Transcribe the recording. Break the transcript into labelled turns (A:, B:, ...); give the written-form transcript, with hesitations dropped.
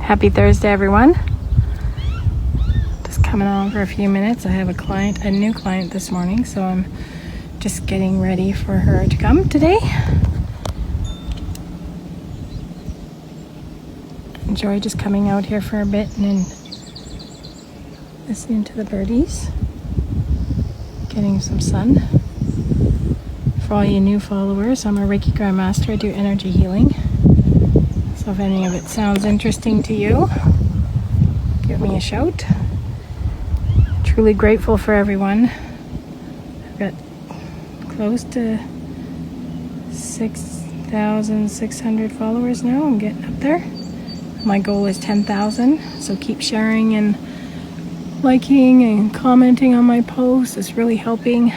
A: Happy Thursday, everyone. Just coming on for a few minutes. I have a new client this morning, so I'm just getting ready for her to come today. Enjoy just coming out here for a bit and then listening to the birdies, getting some sun. For all you new followers, I'm a Reiki Grandmaster. I do energy healing. So if any of it sounds interesting to you, give me a shout. Truly grateful for everyone. I've got close to 6,600 followers now. I'm getting up there. My goal is 10,000, so keep sharing and liking and commenting on my posts. It's really helping